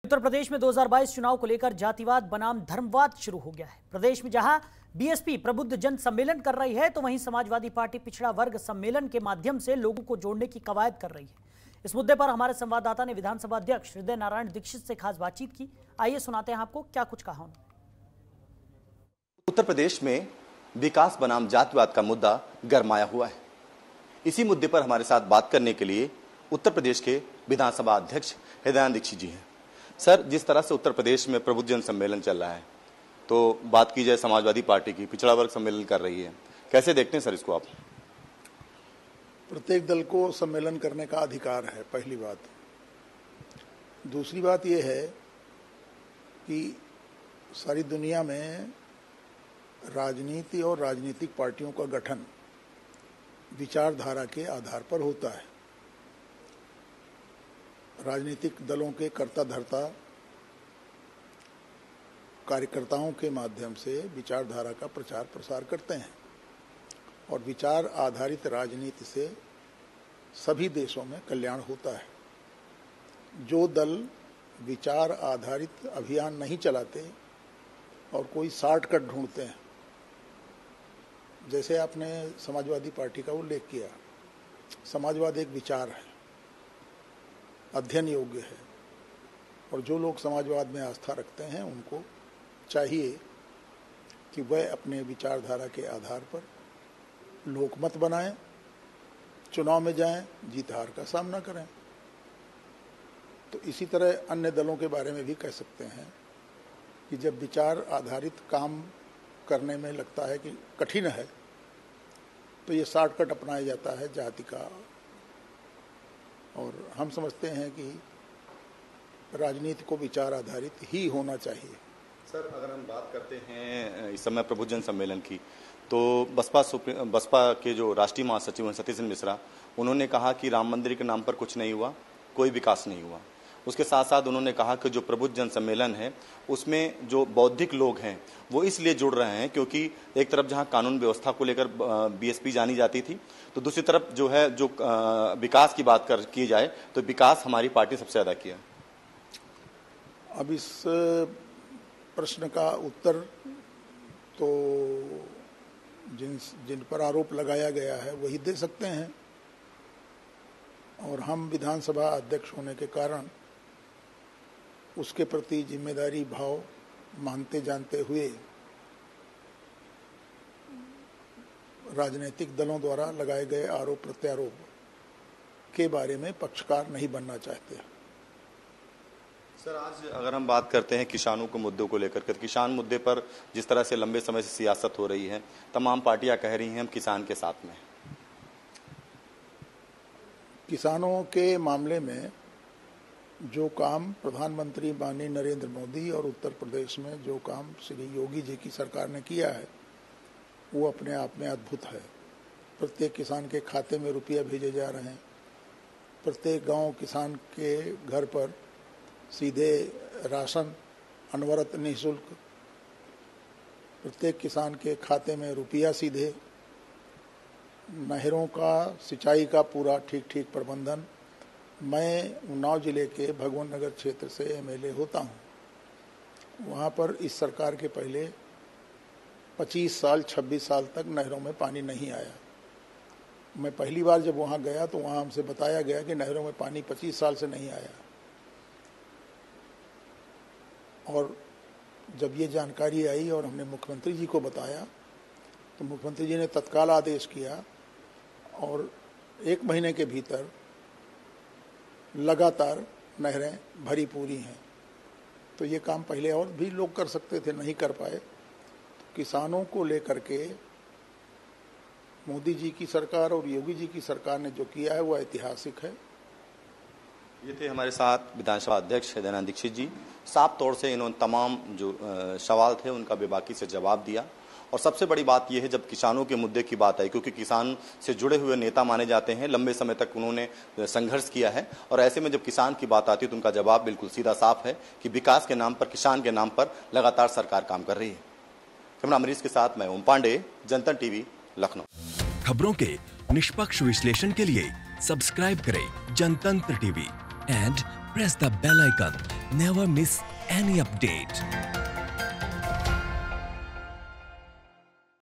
उत्तर प्रदेश में 2022 चुनाव को लेकर जातिवाद बनाम धर्मवाद शुरू हो गया है। प्रदेश में जहां बीएसपी प्रबुद्ध जन सम्मेलन कर रही है, तो वहीं समाजवादी पार्टी पिछड़ा वर्ग सम्मेलन के माध्यम से लोगों को जोड़ने की कवायद कर रही है। इस मुद्दे पर हमारे संवाददाता ने विधानसभा अध्यक्ष हृदय नारायण दीक्षित से खास बातचीत की। आइए सुनाते हैं आपको क्या कुछ कहा उन्होंने। उत्तर प्रदेश में विकास बनाम जातिवाद का मुद्दा गरमाया हुआ है। इसी मुद्दे पर हमारे साथ बात करने के लिए उत्तर प्रदेश के विधानसभा अध्यक्ष हृदय नारायण दीक्षित जी हैं। सर, जिस तरह से उत्तर प्रदेश में प्रबुद्ध जन सम्मेलन चल रहा है, तो बात की जाए समाजवादी पार्टी की पिछड़ा वर्ग सम्मेलन कर रही है, कैसे देखते हैं सर इसको आप? प्रत्येक दल को सम्मेलन करने का अधिकार है, पहली बात। दूसरी बात यह है कि सारी दुनिया में राजनीति और राजनीतिक पार्टियों का गठन विचारधारा के आधार पर होता है। राजनीतिक दलों के कर्ता धर्ता कार्यकर्ताओं के माध्यम से विचारधारा का प्रचार प्रसार करते हैं और विचार आधारित राजनीति से सभी देशों में कल्याण होता है। जो दल विचार आधारित अभियान नहीं चलाते और कोई शॉर्टकट ढूंढते हैं, जैसे आपने समाजवादी पार्टी का उल्लेख किया, समाजवाद एक विचार है, अध्ययन योग्य है, और जो लोग समाजवाद में आस्था रखते हैं उनको चाहिए कि वह अपने विचारधारा के आधार पर लोकमत बनाएं, चुनाव में जाएं, जीत हार का सामना करें। तो इसी तरह अन्य दलों के बारे में भी कह सकते हैं कि जब विचार आधारित काम करने में लगता है कि कठिन है, तो ये शॉर्टकट अपनाया जाता है जाति का। और हम समझते हैं कि राजनीति को विचार आधारित ही होना चाहिए। सर, अगर हम बात करते हैं इस समय प्रबुद्ध जन सम्मेलन की, तो बसपा के जो राष्ट्रीय महासचिव हैं सतीश मिश्रा, उन्होंने कहा कि राम मंदिर के नाम पर कुछ नहीं हुआ, कोई विकास नहीं हुआ। उसके साथ साथ उन्होंने कहा कि जो प्रबुद्ध जन सम्मेलन है उसमें जो बौद्धिक लोग हैं वो इसलिए जुड़ रहे हैं क्योंकि एक तरफ जहां कानून व्यवस्था को लेकर बीएसपी जानी जाती थी, तो दूसरी तरफ जो है जो विकास की बात की जाए तो विकास हमारी पार्टी सबसे ज्यादा किया। अब इस प्रश्न का उत्तर तो जिन पर आरोप लगाया गया है वही दे सकते हैं, और हम विधानसभा अध्यक्ष होने के कारण उसके प्रति जिम्मेदारी भाव मानते जानते हुए राजनीतिक दलों द्वारा लगाए गए आरोप प्रत्यारोप के बारे में पक्षकार नहीं बनना चाहते। सर, आज अगर हम बात करते हैं किसानों के मुद्दों को लेकर, किसान मुद्दे पर जिस तरह से लंबे समय से सियासत हो रही है, तमाम पार्टियां कह रही हैं हम किसान के साथ में। किसानों के मामले में जो काम प्रधानमंत्री माननीय नरेंद्र मोदी और उत्तर प्रदेश में जो काम श्री योगी जी की सरकार ने किया है, वो अपने आप में अद्भुत है। प्रत्येक किसान के खाते में रुपया भेजे जा रहे हैं, प्रत्येक गांव किसान के घर पर सीधे राशन अनवरत निःशुल्क, प्रत्येक किसान के खाते में रुपया सीधे, नहरों का सिंचाई का पूरा ठीक प्रबंधन। मैं उन्नाव जिले के भगवान नगर क्षेत्र से एमएलए होता हूं। वहां पर इस सरकार के पहले 25 साल 26 साल तक नहरों में पानी नहीं आया। मैं पहली बार जब वहां गया तो वहां हमसे बताया गया कि नहरों में पानी 25 साल से नहीं आया, और जब ये जानकारी आई और हमने मुख्यमंत्री जी को बताया तो मुख्यमंत्री जी ने तत्काल आदेश किया और 1 महीने के भीतर लगातार नहरें भरी पूरी हैं। तो ये काम पहले और भी लोग कर सकते थे, नहीं कर पाए। तो किसानों को लेकर के मोदी जी की सरकार और योगी जी की सरकार ने जो किया है वो ऐतिहासिक है। ये थे हमारे साथ विधानसभा अध्यक्ष हृदय नारायण दीक्षित जी। साफ तौर से इन्होंने तमाम जो सवाल थे उनका बेबाकी से जवाब दिया, और सबसे बड़ी बात यह है जब किसानों के मुद्दे की बात आई, क्योंकि किसान से जुड़े हुए नेता माने जाते हैं, लंबे समय तक उन्होंने संघर्ष किया है, और ऐसे में जब किसान की बात आती है तो उनका जवाब बिल्कुल सीधा साफ है कि विकास के नाम पर, किसान के नाम पर लगातार सरकार काम कर रही है। कैमरा मरीज के साथ मैं ओम पांडे, जनता टीवी, लखनऊ। खबरों के निष्पक्ष विश्लेषण के लिए सब्सक्राइब करें Jantantra TV and press the bell icon Never miss any update.